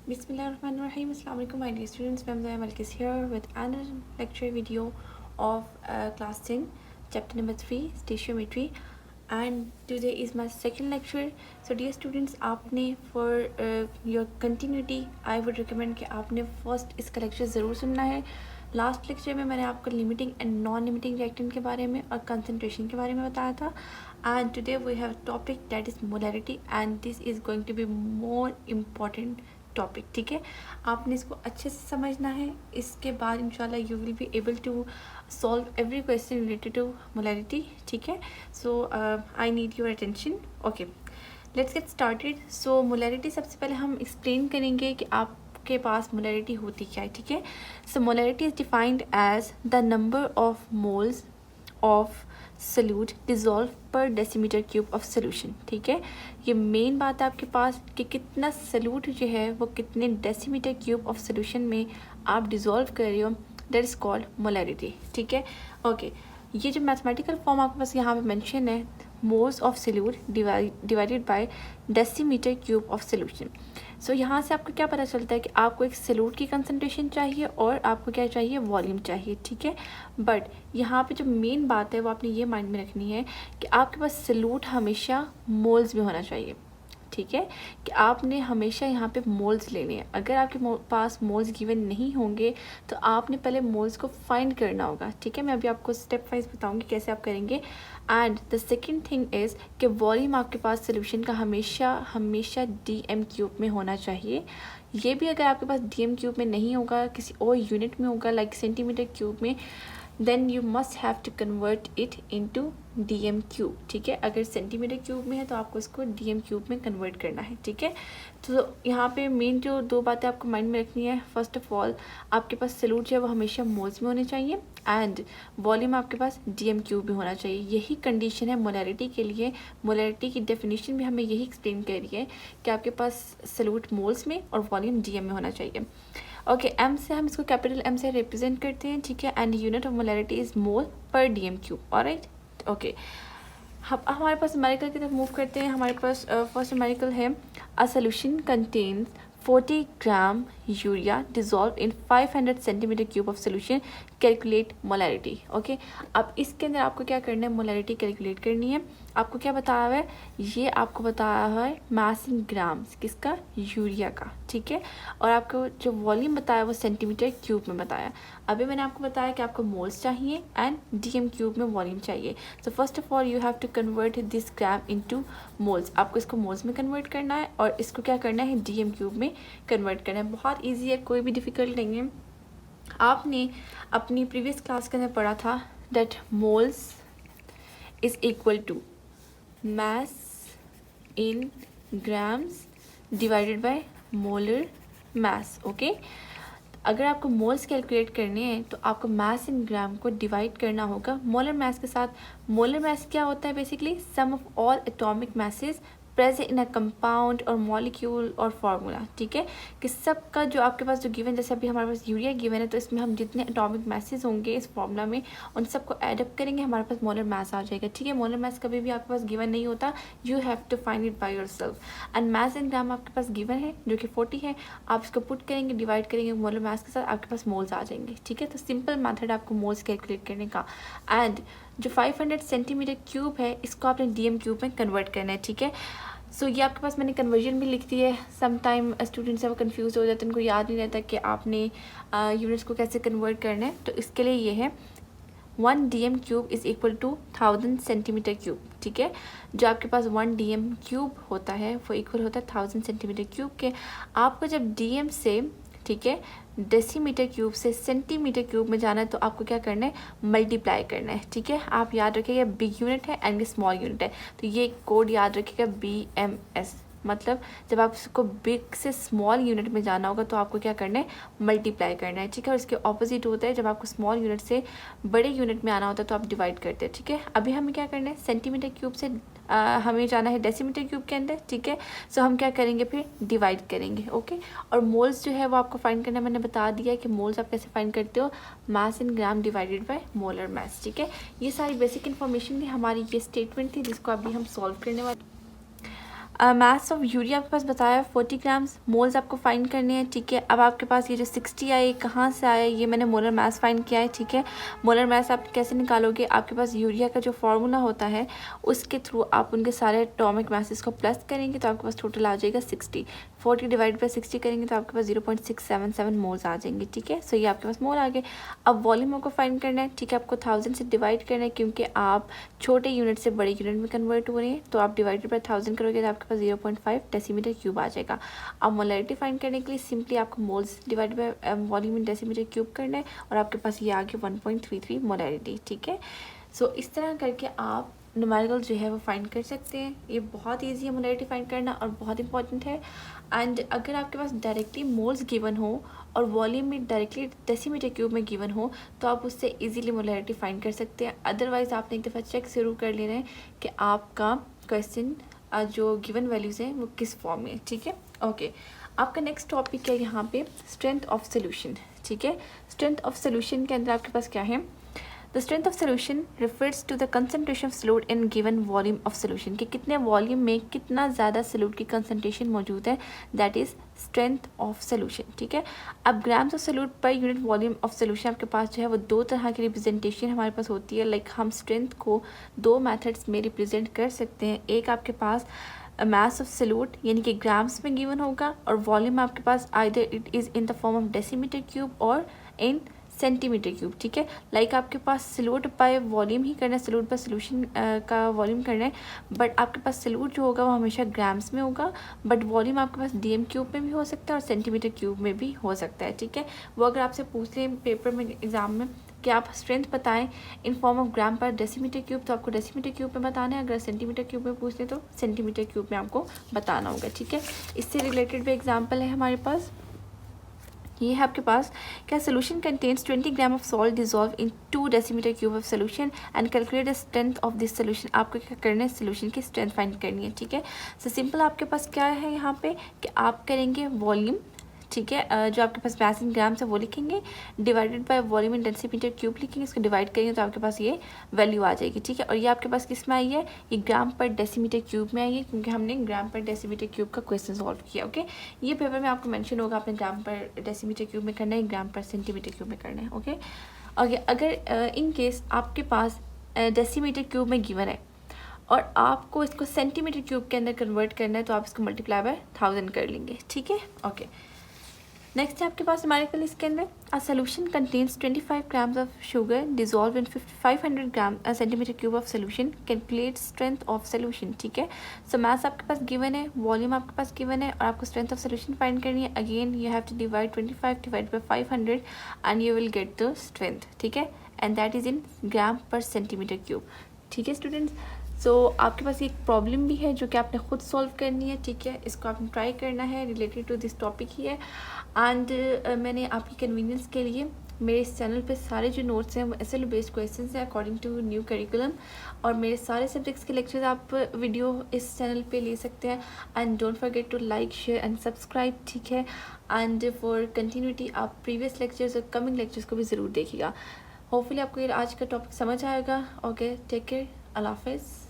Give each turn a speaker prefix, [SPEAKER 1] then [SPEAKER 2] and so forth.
[SPEAKER 1] Bismillahirrahmanirrahim. Assalamu alaikum, my dear students. Ma'am Zaya Malik is here with another lecture video of class 10, chapter number 3, stoichiometry. And today is my second lecture. So dear students, आपने for your continuity, I would recommend कि आपने first इसका lecture ज़रूर सुनना है. Last lecture में मैंने आपको limiting and non limiting reactant के बारे में और कंसंट्रेशन के बारे में बताया था. And today we have topic that is molarity and this is going to be more important topic. ठीक है, आपने इसको अच्छे से समझना है. इसके बाद इंशाल्लाह you will be able to solve every question related to molarity. ठीक है, so I need your attention. Okay, let's get started. So molarity सबसे पहले हम एक्सप्लेन करेंगे कि आपके पास मोलैरिटी होती क्या है. ठीक है, so molarity is defined as the number of moles of solute dissolve per decimetre cube of solution. ठीक है, ये मेन बात है आपके पास कि कितना सल्यूट जो है वो कितने डेसीमीटर क्यूब ऑफ सोल्यूशन में आप डिज़ोल्व कर रहे हो, दैट इज़ कॉल्ड मोलैरिटी. ठीक है, ओके, ये जो मैथमेटिकल फॉर्म आपके पास यहाँ पे मेंशन है, moles of solute divided by decimetre cube of solution. So यहाँ से आपको क्या पता चलता है कि आपको एक सल्यूट की कंसंट्रेशन चाहिए और आपको क्या चाहिए, वॉल्यूम चाहिए. ठीक है, बट यहाँ पे जो मेन बात है वो आपने ये माइंड में रखनी है कि आपके पास सल्यूट हमेशा मोल्स में होना चाहिए. ठीक है, कि आपने हमेशा यहाँ पे मोल्स लेने हैं. अगर आपके पास मोल्स गिवन नहीं होंगे तो आपने पहले मोल्स को फाइंड करना होगा. ठीक है, मैं अभी आपको स्टेप वाइज बताऊंगी कैसे आप करेंगे. And the second thing is कि वॉल्यूम आपके पास सोल्यूशन का हमेशा डीएम क्यूब में होना चाहिए. ये भी अगर आपके पास डीएम क्यूब में नहीं होगा, किसी और यूनिट में होगा लाइक सेंटीमीटर क्यूब में, then you must have to convert it into dm cube. ठीक है, अगर सेंटीमीटर क्यूब में है तो आपको इसको डीएम क्यूब में कन्वर्ट करना है. ठीक है, तो यहाँ पे मेन जो दो बातें आपको माइंड में रखनी है, फर्स्ट ऑफ ऑल आपके पास सल्यूट जो है वो हमेशा मोल्स में होने चाहिए एंड वॉल्यूम आपके पास डीएम क्यूब में होना चाहिए. यही कंडीशन है मोलैरिटी के लिए. मोलैरिटी की डेफिनेशन भी हमें यही एक्सप्लेन कर रही है कि आपके पास सल्यूट मोल्स में और वॉल्यूम डीएम में होना चाहिए. ओके, एम से हम इसको कैपिटल एम से रिप्रेजेंट करते हैं. ठीक है, and unit of molarity is mole पर डीएम क्यूब. ऑलराइट, ओके, हमारे पास न्यूमेरिकल की तरफ मूव करते हैं. हमारे पास फर्स्ट न्यूमेरिकल है, a solution contains 40 gram urea dissolve in 500 centimetre cube of solution, calculate molarity. Okay, अब इसके अंदर आपको क्या करना है, मोलैरिटी कैलकुलेट करनी है. आपको क्या बताया हुआ है, ये आपको बताया हुआ है मास इन ग्राम्स, किसका, यूरिया का. ठीक है, और आपको जो वॉल्यूम बताया वो सेंटीमीटर क्यूब में बताया. अभी मैंने आपको बताया कि आपको मोल्स चाहिए एंड डीएम क्यूब में वॉल्यूम चाहिए. So first of all you have to convert this gram into moles. आपको इसको मोल्स में कन्वर्ट करना है और इसको क्या करना है, डीएम क्यूब में कन्वर्ट करना है. बहुत ईजी है, कोई भी डिफ़िकल्ट नहीं है. आपने अपनी प्रीवियस क्लास के अंदर पढ़ा था that moles is equal to mass in grams divided by molar mass. Okay, अगर आपको मोल्स कैलकुलेट करने हैं तो आपको मास इन ग्राम को डिवाइड करना होगा मोलर मास के साथ. मोलर मास क्या होता है, basically sum of all atomic masses present in a compound और मॉलिक्यूल और फार्मूला. ठीक है, कि सबका जो आपके पास जो गिवन, जैसे अभी हमारे पास यूरिया गिवन है तो इसमें हम जितने एटॉमिक मासेस होंगे इस फार्मूला में उन सबको एडअप करेंगे, हमारे पास मोलर मास आ जाएगा. ठीक है, मोलर मास कभी भी आपके पास गिवन नहीं होता, you have to find it by yourself. And mass in gram आपके पास गिवन है जो कि 40 है. आप इसको पुट करेंगे, डिवाइड करेंगे मोलर मास के साथ, आपके पास मोल्स आ जाएंगे. ठीक है, तो सिंपल मेथड आपको मोल्स कैलकुलेट करने का. एंड जो 500 सेंटीमीटर क्यूब है इसको आपने डीएम क्यूब में कन्वर्ट करना है. ठीक है, सो ये आपके पास मैंने कन्वर्जन भी लिख दी है. सम टाइम स्टूडेंट्स है वो कन्फ्यूज हो जाते हैं, उनको याद नहीं रहता कि आपने यूनिट्स को कैसे कन्वर्ट करना है. तो इसके लिए ये है 1 dm cube is equal to 1000 centimetre cube. ठीक है, जो आपके पास 1 डीएम क्यूब होता है वो इक्वल होता है 1000 सेंटीमीटर क्यूब के. आपको जब डीएम से, ठीक है, डेसीमीटर क्यूब से सेंटीमीटर क्यूब में जाना है तो आपको क्या करना है, मल्टीप्लाई करना है. ठीक है, आप याद रखिएगा बिग यूनिट है एंड स्मॉल यूनिट है, तो ये कोड याद रखिएगा BMS. मतलब जब आप इसको बिग से स्मॉल यूनिट में जाना होगा तो आपको क्या करना है, मल्टीप्लाई करना है. ठीक है, और इसके ऑपोजिट होता है, जब आपको स्मॉल यूनिट से बड़े यूनिट में आना होता है तो आप डिवाइड करते हैं. ठीक है, अभी हमें क्या करना है, सेंटीमीटर क्यूब से हमें जाना है डेसीमीटर क्यूब के अंदर. ठीक है, सो हम क्या करेंगे, फिर डिवाइड करेंगे. ओके, और मोल्स जो है वो आपको फाइंड करना, मैंने बता दिया कि मोल्स आप कैसे फाइंड करते हो, mass in gram divided by molar mass. ठीक है, ये सारी बेसिक इन्फॉर्मेशन थी, हमारी ये स्टेटमेंट थी जिसको अभी हम सॉल्व करने वाले. मास ऑफ यूरिया आपके पास बताया 40 ग्राम्स, मोल्स आपको फाइंड करने हैं, ठीक है। अब आपके पास ये जो 60 आए कहाँ से आया, ये मैंने मोलर मास फाइंड किया है, ठीक है। मोलर मास आप कैसे निकालोगे, आपके पास यूरिया का जो फार्मूला होता है उसके थ्रू आप उनके सारे एटॉमिक मासेस को प्लस करेंगे तो आपके पास टोटल आ जाएगा 60। 40 डिवाइड बाई 60 करेंगे तो आपके पास 0.677 मोल्स आ जाएंगे, ठीक है। सो ये आपके पास मोल आ गए। अब वॉल्यूम आपको फाइंड करना है, ठीक है। आपको 1000 से डिवाइड करना है क्योंकि आप छोटे यूनिट से बड़े यूनिट में कन्वर्ट हो रहे हैं, तो आप डिवाइडेड बाई 1000 करोगे तो आपके पास 0.5 डेसीमीटर क्यूब आ जाएगा। अब मोलैरिटी फाइंड करने के लिए सिंपली आपको moles divide by volume in decimetre cube करना है और आपके पास ये आ गया 1.33 मोलैरिटी, ठीक है। सो इस तरह करके आप न्यूमेरिकल जो है वो फाइंड कर सकते हैं। ये बहुत ईजी है मोलैरिटी फाइंड करना और बहुत इंपॉर्टेंट है। एंड अगर आपके पास डायरेक्टली मोल्स गिवन हो और वॉल्यूम में डायरेक्टली डेसीमीटर क्यूब में गिवन हो तो आप उससे इजीली मोलैरिटी फाइंड कर सकते हैं। अदरवाइज़ आपने एक दफ़ा चेक ज़रूर कर लेना है कि आपका क्वेश्चन जो गिवन वैल्यूज़ हैं वो किस फॉर्म में, ठीक है। ओके, आपका नेक्स्ट टॉपिक है यहाँ पे स्ट्रेंथ ऑफ सोल्यूशन, ठीक है। स्ट्रेंथ ऑफ सोल्यूशन के अंदर आपके पास क्या है, the strength of solution refers to the concentration of solute in given volume of solution, कि कितने वॉल्यूम में कितना ज़्यादा सॉल्यूट की कंसनट्रेशन मौजूद है, that is strength of solution, ठीक है। अब grams of solute per unit volume of solution आपके पास जो है वो दो तरह की रिप्रेजेंटेशन हमारे पास होती है। लाइक हम स्ट्रेंथ को दो मेथड्स में रिप्रेजेंट कर सकते हैं। एक आपके पास मास ऑफ सॉल्यूट यानी कि ग्राम्स में गिवन होगा और वॉल्यूम आपके पास either it is in the form of decimetre cube और इन सेंटीमीटर क्यूब, ठीक है। लाइक आपके पास सॉल्यूट बाय वॉल्यूम ही करना है, सॉल्यूट बाय सॉल्यूशन का वॉल्यूम करना है, बट आपके पास सॉल्यूट जो होगा वो हमेशा ग्राम्स में होगा, बट वॉल्यूम आपके पास डीएम क्यूब में भी हो सकता है और सेंटीमीटर क्यूब में भी हो सकता है, ठीक है। वो अगर आपसे पूछ लें पेपर में एग्जाम में कि आप स्ट्रेंथ बताएं इन फॉर्म ऑफ ग्राम पर डेसीमीटर क्यूब, तो आपको डेसीमीटर क्यूब में बताना है। अगर सेंटीमीटर क्यूब में पूछ लें तो सेंटीमीटर क्यूब में आपको बताना होगा, ठीक है। इससे रिलेटेड भी एग्जाम्पल है हमारे पास। ये है आपके पास क्या, solution contains 20 gram of salt dissolve in 2 decimetre cube of solution and calculate the strength of this solution. आपको क्या करना है, सोल्यूशन की स्ट्रेंथ फाइंड करनी है, ठीक है। सो सिंपल आपके पास क्या है यहाँ पे कि आप करेंगे वॉल्यूम, ठीक है, जो आपके पास मास इन ग्राम्स है वो लिखेंगे, divided by volume in decimetre cube लिखेंगे, इसको डिवाइड करेंगे तो आपके पास ये वैल्यू आ जाएगी, ठीक है। और ये आपके पास किस में आई है, ये ग्राम पर डेसीमीटर क्यूब में आई है क्योंकि हमने ग्राम पर डेसीमीटर क्यूब का क्वेश्चन सॉल्व किया, ओके। ये पेपर में आपको मेंशन होगा, आपने ग्राम पर डेसीमीटर क्यूब में करना है, ग्राम पर सेंटीमीटर क्यूब में करना है, ओके। ओके, अगर इन केस आपके पास डेसीमीटर क्यूब में गिवन है और आपको इसको सेंटीमीटर क्यूब के अंदर कन्वर्ट करना है तो आप इसको मल्टीप्लाई बाय 1000 कर लेंगे, ठीक है। ओके, नेक्स्ट है आपके पास न्यूमेरिकल इसके अंदर, a solution contains 25 grams of sugar dissolve in 500 gram centimetre cube of solution, calculate strength of solution, ठीक है। सो मास आपके पास गिवन है, वॉल्यूम आपके पास गिवन है और आपको स्ट्रेंथ ऑफ सोल्यूशन फाइंड करनी है। Again you have to divide 25 divide by 500 and you will get the strength, ठीक है, and that is in gram per centimetre cube, ठीक है स्टूडेंट्स। सो आपके पास एक प्रॉब्लम भी है जो कि आपने खुद सॉल्व करनी है, ठीक है। इसको आपने ट्राई करना है, रिलेटेड टू दिस टॉपिक ही है। एंड मैंने आपकी कन्वीनियंस के लिए मेरे इस चैनल पे सारे जो नोट्स हैं वो एसएल बेस्ड क्वेश्चंस हैं अकॉर्डिंग टू न्यू करिकुलम, और मेरे सारे सब्जेक्ट्स के लेक्चर्स आप वीडियो इस चैनल पे ले सकते हैं। And don't forget to like, share and subscribe, ठीक है। एंड फॉर कंटिन्यूटी आप प्रीवियस लेक्चर्स और कमिंग लेक्चर्स को भी ज़रूर देखिएगा। होपफुली आपको ये आज का टॉपिक समझ आएगा। ओके, टेक केयर, अल्लाह हाफिज़।